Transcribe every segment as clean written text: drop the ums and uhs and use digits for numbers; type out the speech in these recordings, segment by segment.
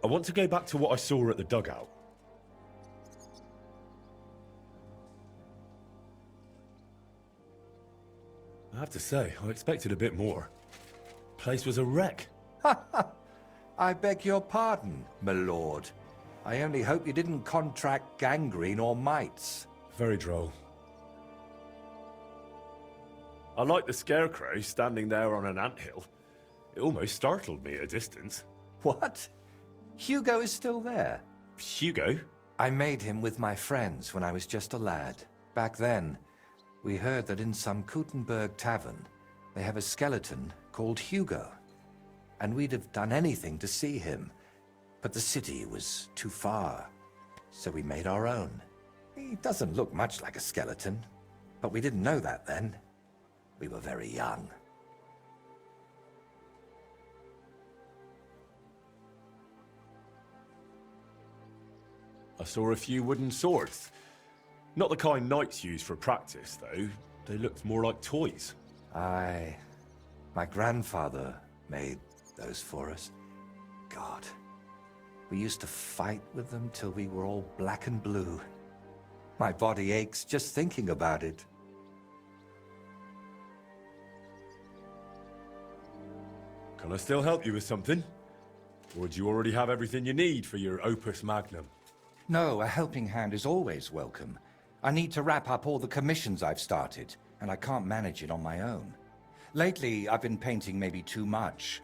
I want to go back to what I saw at the dugout. I have to say, I expected a bit more. Place was a wreck. I beg your pardon, my lord. I only hope you didn't contract gangrene or mites. Very droll. I like the scarecrow standing there on an anthill. It almost startled me at a distance. What? Hugo is still there? Hugo? I made him with my friends when I was just a lad. Back then, we heard that in some Kuttenberg tavern, they have a skeleton called Hugo. And we'd have done anything to see him. But the city was too far, so we made our own. He doesn't look much like a skeleton, but we didn't know that then. We were very young. I saw a few wooden swords. Not the kind knights use for practice, though. They looked more like toys. Aye. My grandfather made those for us. God. We used to fight with them till we were all black and blue. My body aches just thinking about it. Can I still help you with something? Or do you already have everything you need for your opus magnum? No, a helping hand is always welcome. I need to wrap up all the commissions I've started, and I can't manage it on my own. Lately, I've been painting maybe too much.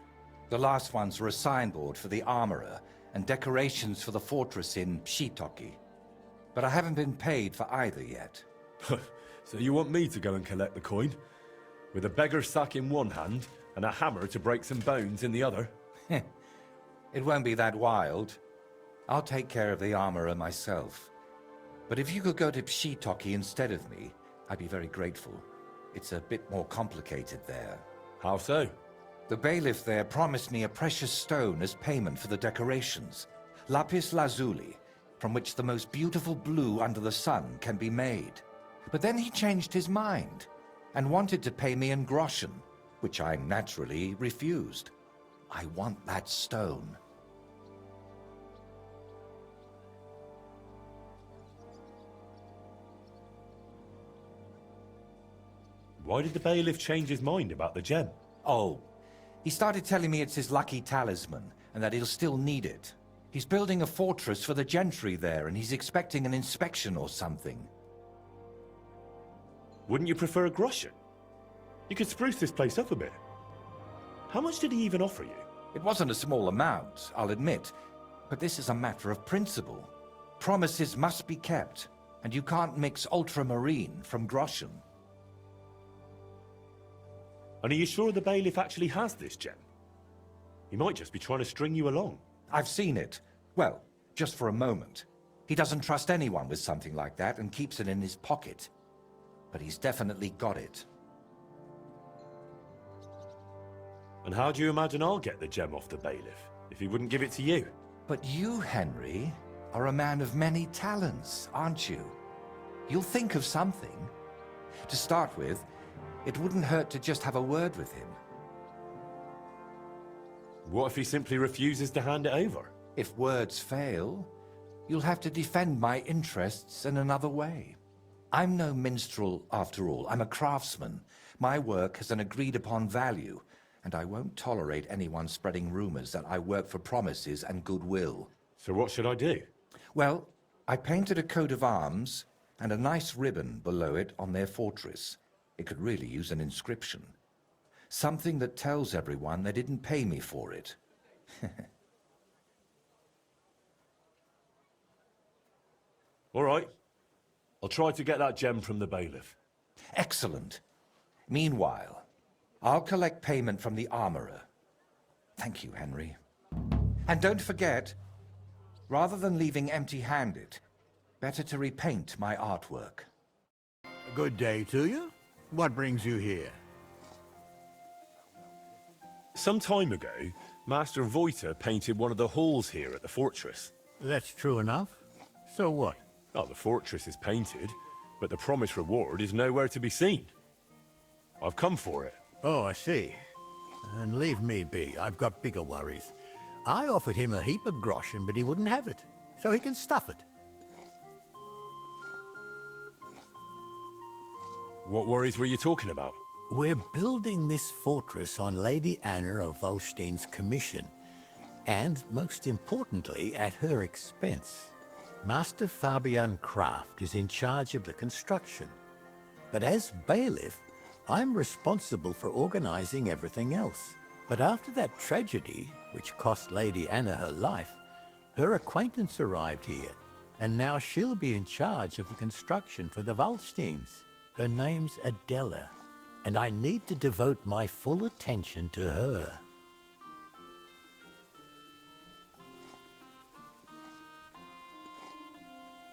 The last ones were a signboard for the armorer, and decorations for the fortress in Shitoki. But I haven't been paid for either yet. So you want me to go and collect the coin? With a beggar's sack in one hand, and a hammer to break some bones in the other? It won't be that wild. I'll take care of the armorer myself. But if you could go to Shitoki instead of me, I'd be very grateful. It's a bit more complicated there. How so? The bailiff there promised me a precious stone as payment for the decorations. Lapis lazuli, from which the most beautiful blue under the sun can be made. But then he changed his mind and wanted to pay me in groschen, which I naturally refused. I want that stone. Why did the bailiff change his mind about the gem? Oh, he started telling me it's his lucky talisman, and that he'll still need it. He's building a fortress for the gentry there, and he's expecting an inspection or something. Wouldn't you prefer a groschen? You could spruce this place up a bit. How much did he even offer you? It wasn't a small amount, I'll admit, but this is a matter of principle. Promises must be kept, and you can't mix ultramarine from groschen. And are you sure the bailiff actually has this gem? He might just be trying to string you along. I've seen it. Well, just for a moment. He doesn't trust anyone with something like that and keeps it in his pocket. But he's definitely got it. And how do you imagine I'll get the gem off the bailiff, if he wouldn't give it to you? But you, Henry, are a man of many talents, aren't you? You'll think of something. To start with, it wouldn't hurt to just have a word with him. What if he simply refuses to hand it over? If words fail, you'll have to defend my interests in another way. I'm no minstrel, after all. I'm a craftsman. My work has an agreed-upon value, and I won't tolerate anyone spreading rumors that I work for promises and goodwill. So what should I do? Well, I painted a coat of arms and a nice ribbon below it on their fortress. It could really use an inscription. Something that tells everyone they didn't pay me for it. All right. I'll try to get that gem from the bailiff. Excellent. Meanwhile, I'll collect payment from the armorer. Thank you, Henry. And don't forget, rather than leaving empty-handed, better to repaint my artwork. Good day to you. What brings you here? Some time ago, Master Voiter painted one of the halls here at the fortress. That's true enough. So what? Oh, the fortress is painted, but the promised reward is nowhere to be seen. I've come for it. Oh, I see. And leave me be. I've got bigger worries. I offered him a heap of groschen, but he wouldn't have it, so he can stuff it. What worries were you talking about? We're building this fortress on Lady Anna of Volstein's commission, and, most importantly, at her expense. Master Fabian Kraft is in charge of the construction, but as bailiff, I'm responsible for organizing everything else. But after that tragedy, which cost Lady Anna her life, her acquaintance arrived here, and now she'll be in charge of the construction for the Volsteins. Her name's Adela, and I need to devote my full attention to her.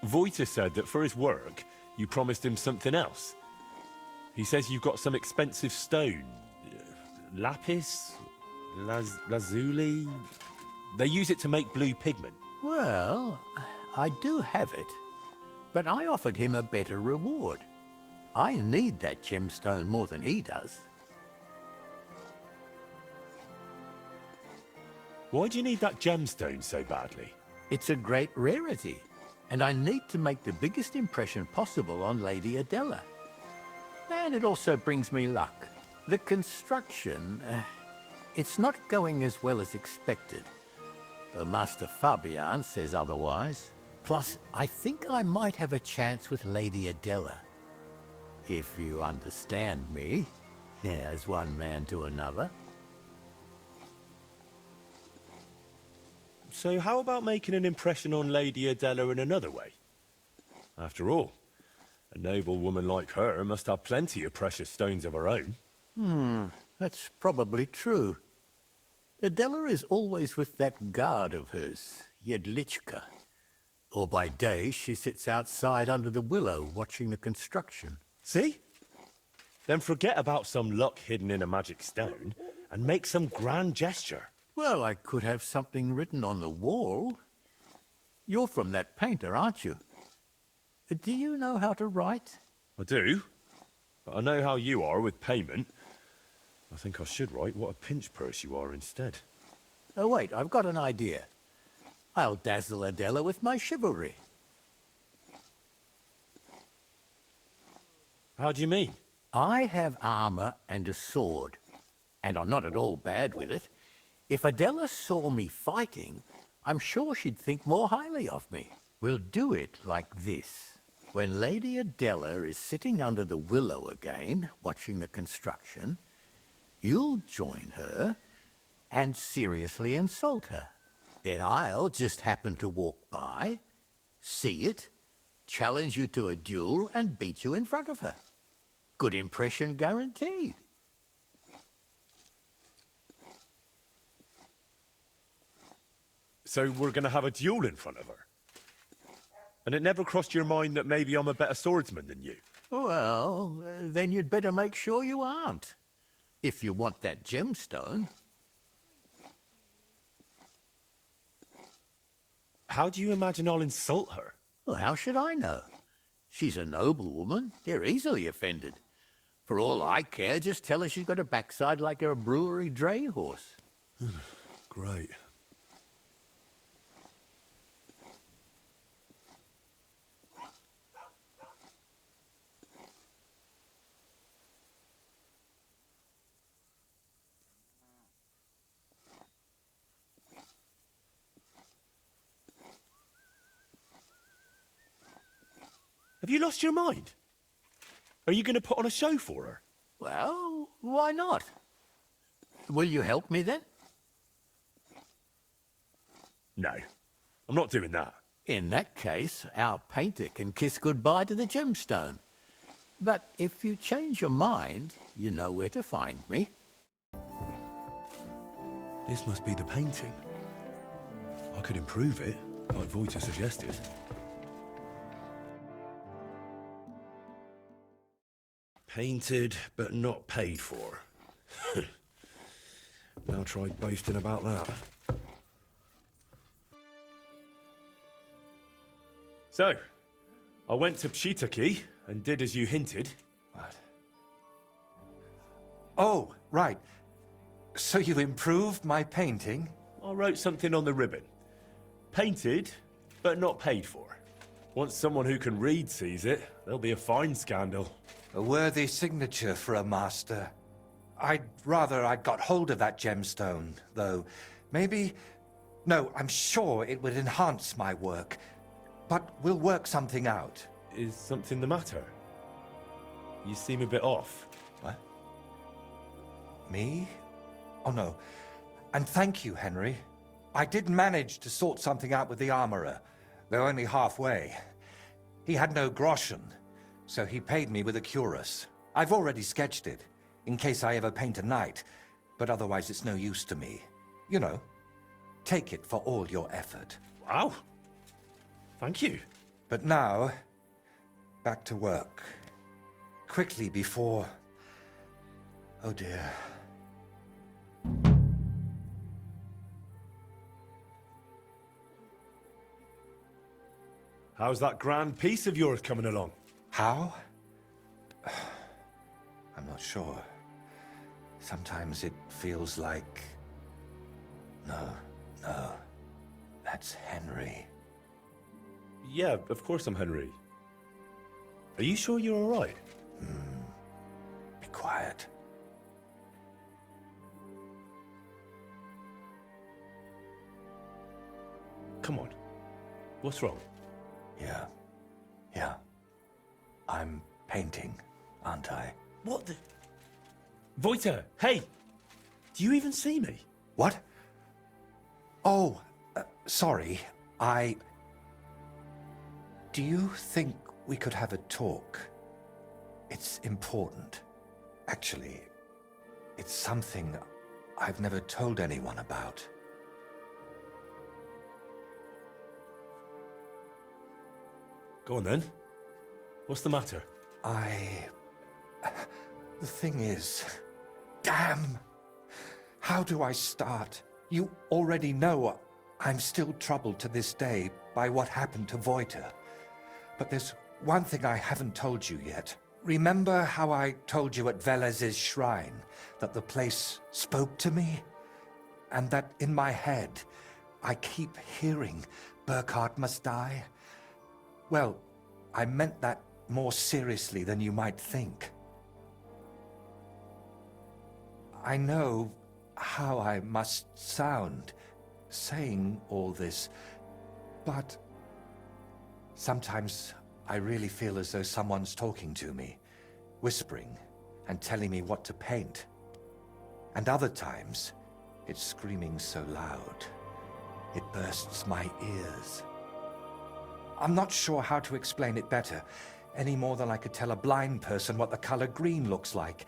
Voita said that for his work, you promised him something else. He says you've got some expensive stone. Lapis? Lazuli? They use it to make blue pigment. Well, I do have it, but I offered him a better reward. I need that gemstone more than he does. Why do you need that gemstone so badly? It's a great rarity, and I need to make the biggest impression possible on Lady Adela. And it also brings me luck. The construction, it's not going as well as expected. Master Fabian says otherwise. Plus, I think I might have a chance with Lady Adela. If you understand me, as one man to another. So how about making an impression on Lady Adela in another way? After all, a noble woman like her must have plenty of precious stones of her own. That's probably true. Adela is always with that guard of hers, Jedlichka. Or by day, she sits outside under the willow watching the construction. See? Then forget about some luck hidden in a magic stone and make some grand gesture. Well, I could have something written on the wall. You're from that painter, aren't you? Do you know how to write? I do, but I know how you are with payment. I think I should write what a pinch purse you are instead. Oh, wait, I've got an idea. I'll dazzle Adela with my chivalry. How do you mean? I have armor and a sword, and I'm not at all bad with it. If Adela saw me fighting, I'm sure she'd think more highly of me. We'll do it like this. When Lady Adela is sitting under the willow again, watching the construction, you'll join her and seriously insult her. Then I'll just happen to walk by, see it, challenge you to a duel, and beat you in front of her. Good impression guaranteed. So we're going to have a duel in front of her? And it never crossed your mind that maybe I'm a better swordsman than you? Well, then you'd better make sure you aren't, if you want that gemstone. How do you imagine I'll insult her? Well, how should I know? She's a noble woman. They're easily offended. For all I care, just tell her she's got a backside like a brewery dray horse. Great. Have you lost your mind? Are you going to put on a show for her? Well, why not? Will you help me then? No, I'm not doing that. In that case, our painter can kiss goodbye to the gemstone. But if you change your mind, you know where to find me. This must be the painting. I could improve it, like Voita suggested. Painted, but not paid for. Now try boasting about that. So, I went to Pshitaki and did as you hinted. What? Oh, right. So you improved my painting? I wrote something on the ribbon. Painted, but not paid for. Once someone who can read sees it, there'll be a fine scandal. A worthy signature for a master. I'd rather I'd got hold of that gemstone, though. Maybe... No, I'm sure it would enhance my work. But we'll work something out. Is something the matter? You seem a bit off. What? Me? Oh, no. And thank you, Henry. I did manage to sort something out with the armorer, though only halfway. He had no groschen, so he paid me with a cuirass. I've already sketched it, in case I ever paint a knight, but otherwise it's no use to me. You know, take it for all your effort. Wow. Thank you. But now, back to work. Quickly before... Oh dear. How's that grand piece of yours coming along? How? I'm not sure. Sometimes it feels like... No. That's Henry. Yeah, of course I'm Henry. Are you sure you're all right? Be quiet. Come on. What's wrong? Yeah. I'm painting, aren't I? What the... Voiter, hey! Do you even see me? What? Oh, sorry. Do you think we could have a talk? It's important. Actually, it's something I've never told anyone about. Go on then. What's the matter? The thing is... Damn! How do I start? You already know I'm still troubled to this day by what happened to Voiter. But there's one thing I haven't told you yet. Remember how I told you at Velez's shrine that the place spoke to me? And that in my head, I keep hearing Burkhard must die? Well, I meant that more seriously than you might think. I know how I must sound saying all this, but sometimes I really feel as though someone's talking to me, whispering and telling me what to paint. And other times, it's screaming so loud, it bursts my ears. I'm not sure how to explain it better, any more than I could tell a blind person what the color green looks like.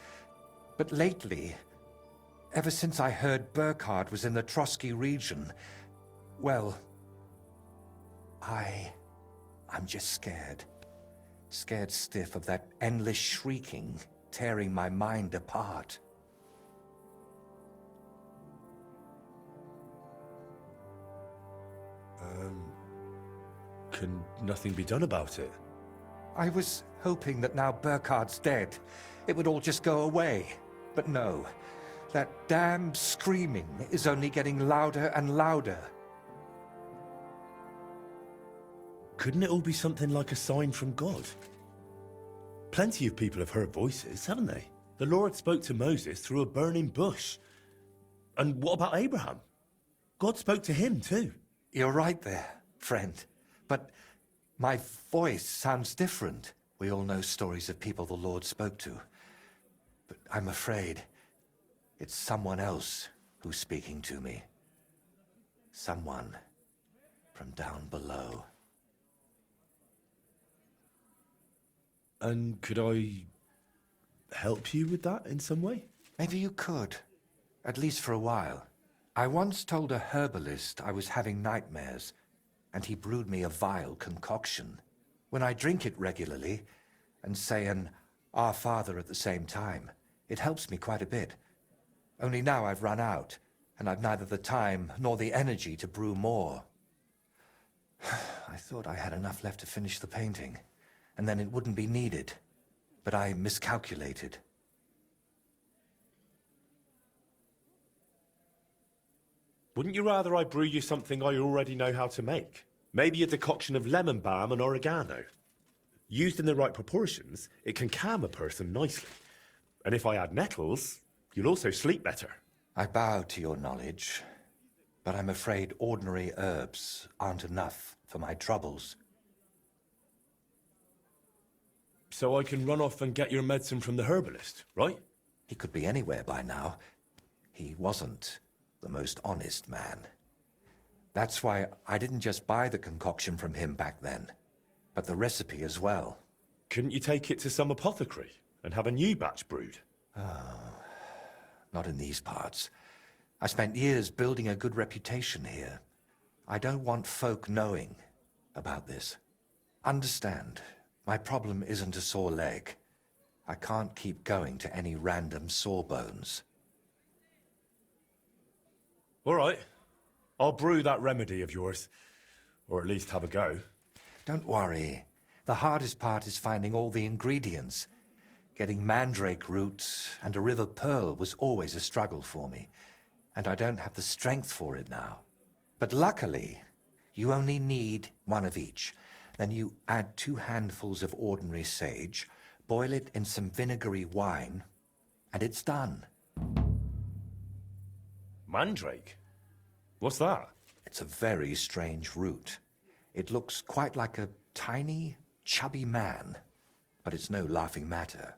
But lately, ever since I heard Burkhard was in the Trotsky region, well, I'm just scared. Scared stiff of that endless shrieking, tearing my mind apart. Can nothing be done about it? I was hoping that now Burkhard's dead, it would all just go away. But no. That damn screaming is only getting louder and louder. Couldn't it all be something like a sign from God? Plenty of people have heard voices, haven't they? The Lord spoke to Moses through a burning bush. And what about Abraham? God spoke to him too. You're right there, friend. But my voice sounds different. We all know stories of people the Lord spoke to. But I'm afraid it's someone else who's speaking to me. Someone from down below. And could I help you with that in some way? Maybe you could, at least for a while. I once told a herbalist I was having nightmares, and he brewed me a vile concoction. When I drink it regularly, and say an Our Father at the same time, it helps me quite a bit. Only now I've run out, and I've neither the time nor the energy to brew more. I thought I had enough left to finish the painting, and then it wouldn't be needed. But I miscalculated. Wouldn't you rather I brew you something I already know how to make? Maybe a decoction of lemon balm and oregano. Used in the right proportions, it can calm a person nicely. And if I add nettles, you'll also sleep better. I bow to your knowledge, but I'm afraid ordinary herbs aren't enough for my troubles. So I can run off and get your medicine from the herbalist, right? He could be anywhere by now. He wasn't the most honest man. That's why I didn't just buy the concoction from him back then, but the recipe as well. Couldn't you take it to some apothecary and have a new batch brewed? Not in these parts. I spent years building a good reputation here. I don't want folk knowing about this. Understand, my problem isn't a sore leg. I can't keep going to any random sawbones. All right. I'll brew that remedy of yours. Or at least have a go. Don't worry. The hardest part is finding all the ingredients. Getting mandrake roots and a river pearl was always a struggle for me, and I don't have the strength for it now. But luckily, you only need one of each. Then you add 2 handfuls of ordinary sage, boil it in some vinegary wine, and it's done. Mandrake? What's that? It's a very strange root. It looks quite like a tiny, chubby man, but it's no laughing matter.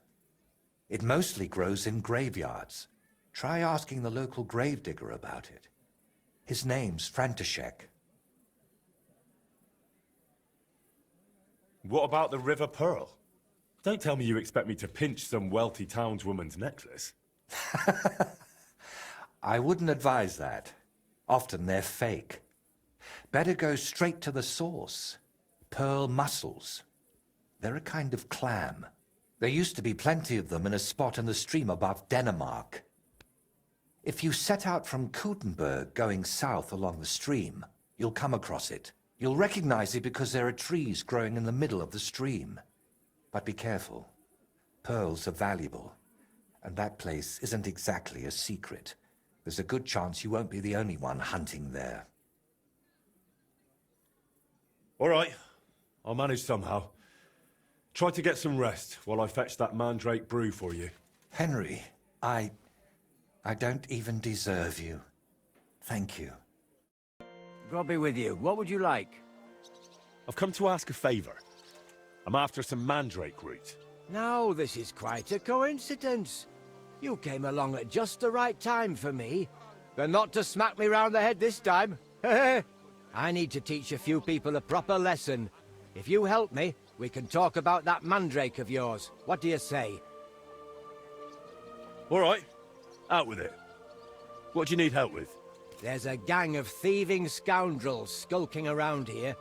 It mostly grows in graveyards. Try asking the local gravedigger about it. His name's František. What about the river pearl? Don't tell me you expect me to pinch some wealthy townswoman's necklace. I wouldn't advise that. Often they're fake. Better go straight to the source. Pearl mussels. They're a kind of clam. There used to be plenty of them in a spot in the stream above Denmark. If you set out from Kuttenberg going south along the stream, you'll come across it. You'll recognize it because there are trees growing in the middle of the stream. But be careful. Pearls are valuable, and that place isn't exactly a secret. There's a good chance you won't be the only one hunting there. All right. I'll manage somehow. Try to get some rest while I fetch that mandrake brew for you. Henry, I don't even deserve you. Thank you. God be with you. What would you like? I've come to ask a favour. I'm after some mandrake root. Now, this is quite a coincidence. You came along at just the right time for me. But not to smack me round the head this time. I need to teach a few people a proper lesson. If you help me, we can talk about that mandrake of yours. What do you say? All right. Out with it. What do you need help with? There's a gang of thieving scoundrels skulking around here.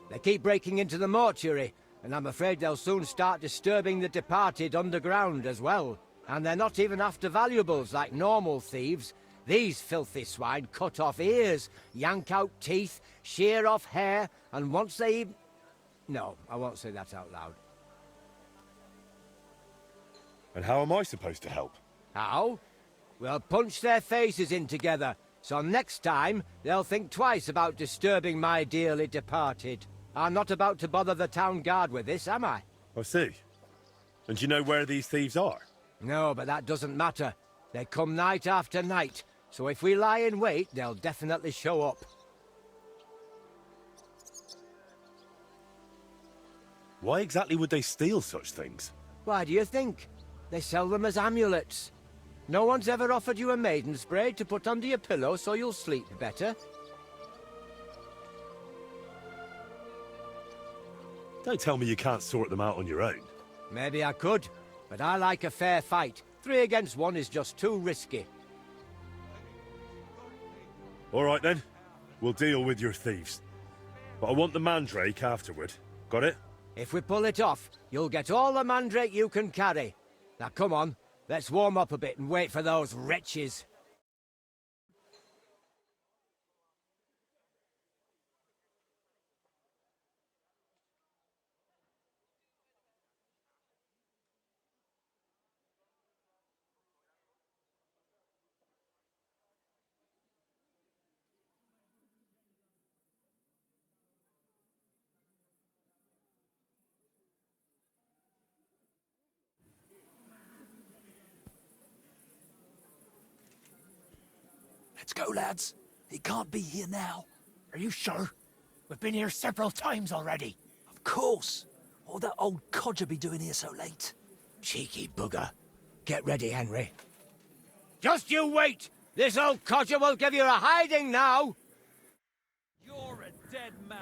They keep breaking into the mortuary, and I'm afraid they'll soon start disturbing the departed underground as well. And they're not even after valuables like normal thieves. These filthy swine cut off ears, yank out teeth, shear off hair, and once they even... No, I won't say that out loud. And how am I supposed to help? How? We'll punch their faces in together, so next time they'll think twice about disturbing my dearly departed. I'm not about to bother the town guard with this, am I? I see. And do you know where these thieves are? No, but that doesn't matter. They come night after night, so if we lie in wait, they'll definitely show up. Why exactly would they steal such things? Why do you think? They sell them as amulets. No one's ever offered you a maiden spray to put under your pillow so you'll sleep better? Don't tell me you can't sort them out on your own. Maybe I could, but I like a fair fight. 3 against 1 is just too risky. All right then. We'll deal with your thieves. But I want the mandrake afterward. Got it? If we pull it off, you'll get all the mandrake you can carry. Now come on, let's warm up a bit and wait for those wretches. Let's go, lads. He can't be here now. Are you sure? We've been here several times already. Of course. What would that old codger be doing here so late? Cheeky bugger. Get ready, Henry. Just you wait! This old codger will give you a hiding now! You're a dead man.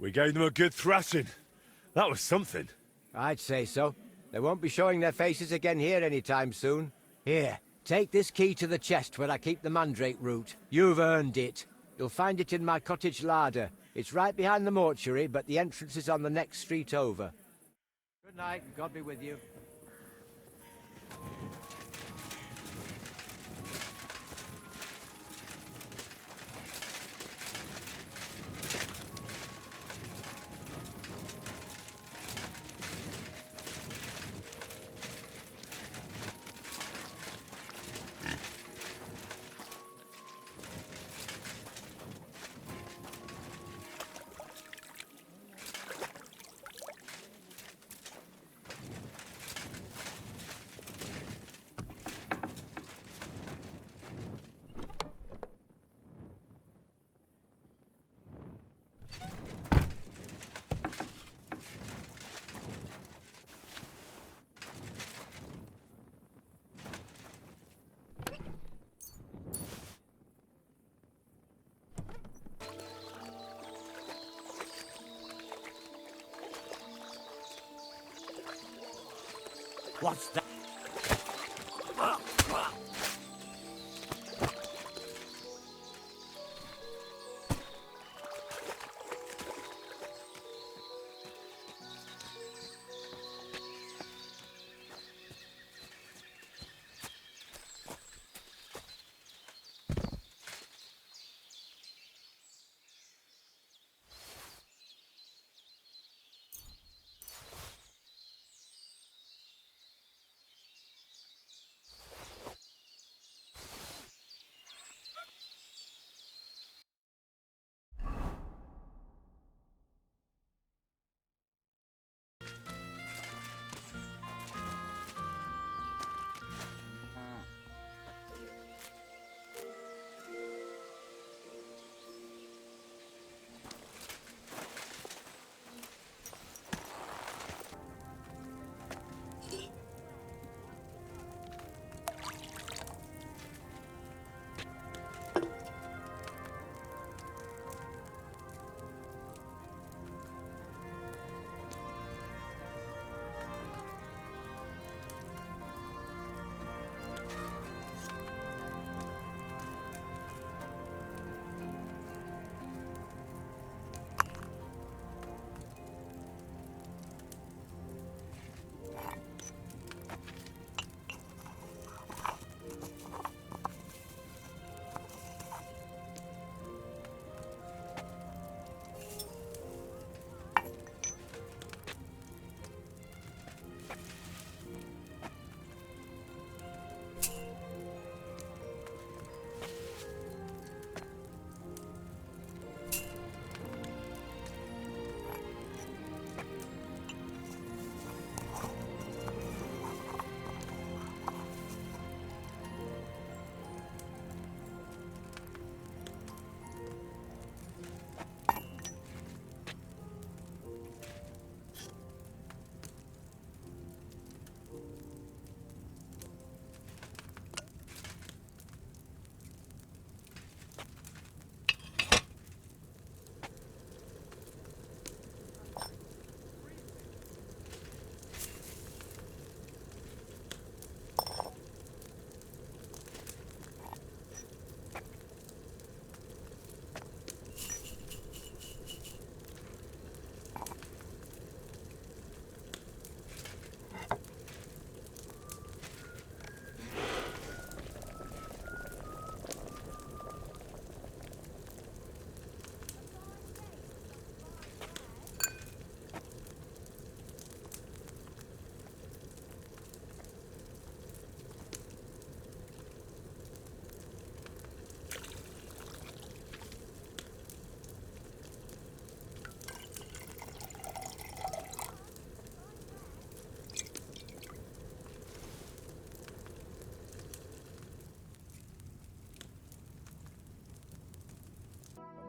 We gave them a good thrashing. That was something. I'd say so. They won't be showing their faces again here anytime soon. Here, take this key to the chest where I keep the mandrake root. You've earned it. You'll find it in my cottage larder. It's right behind the mortuary, but the entrance is on the next street over. Good night, and God be with you. What's that?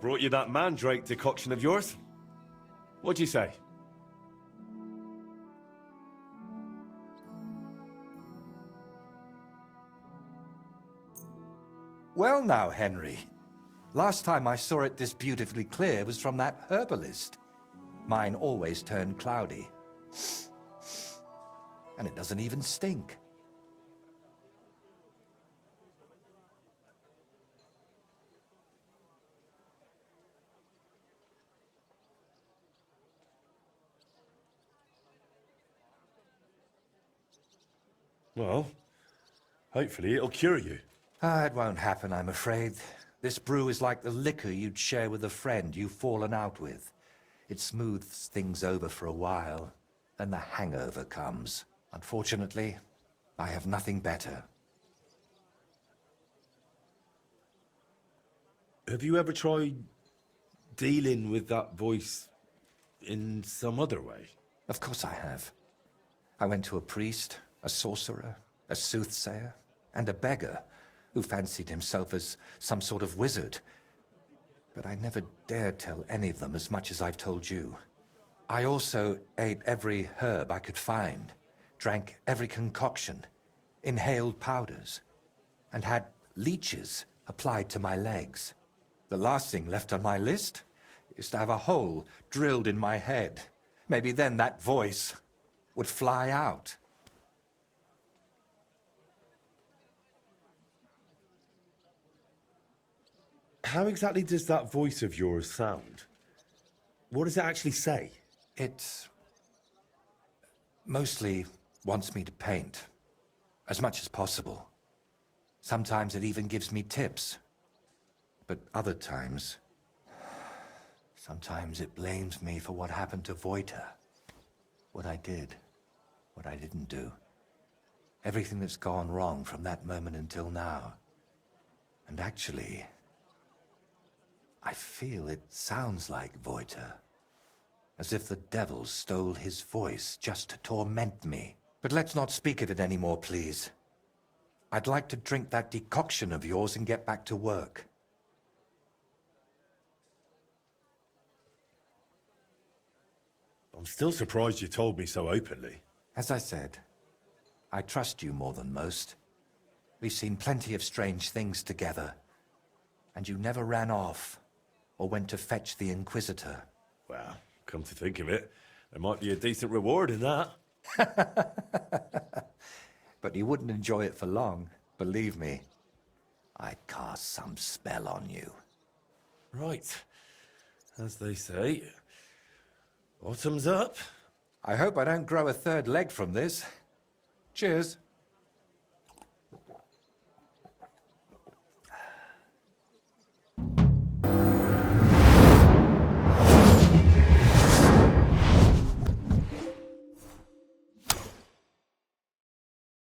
Brought you that mandrake decoction of yours. What'd you say? Well now, Henry. Last time I saw it this beautifully clear was from that herbalist. Mine always turned cloudy. And it doesn't even stink. Well, hopefully it'll cure you. Ah, it won't happen, I'm afraid. This brew is like the liquor you'd share with a friend you've fallen out with. It smooths things over for a while, then the hangover comes. Unfortunately, I have nothing better. Have you ever tried dealing with that voice in some other way? Of course I have. I went to a priest, a sorcerer, a soothsayer, and a beggar who fancied himself as some sort of wizard. But I never dared tell any of them as much as I've told you. I also ate every herb I could find, drank every concoction, inhaled powders, and had leeches applied to my legs. The last thing left on my list is to have a hole drilled in my head. Maybe then that voice would fly out. How exactly does that voice of yours sound? What does it actually say? It mostly wants me to paint, as much as possible. Sometimes it even gives me tips. But other times, sometimes it blames me for what happened to Voita. What I did, what I didn't do. Everything that's gone wrong from that moment until now. And actually, I feel it sounds like Voita. As if the devil stole his voice just to torment me. But let's not speak of it anymore, please. I'd like to drink that decoction of yours and get back to work. I'm still surprised you told me so openly. As I said, I trust you more than most. We've seen plenty of strange things together. And you never ran off or went to fetch the Inquisitor. Well, come to think of it, there might be a decent reward in that. But you wouldn't enjoy it for long, believe me. I cast some spell on you. Right. As they say, bottoms up. I hope I don't grow a third leg from this. Cheers.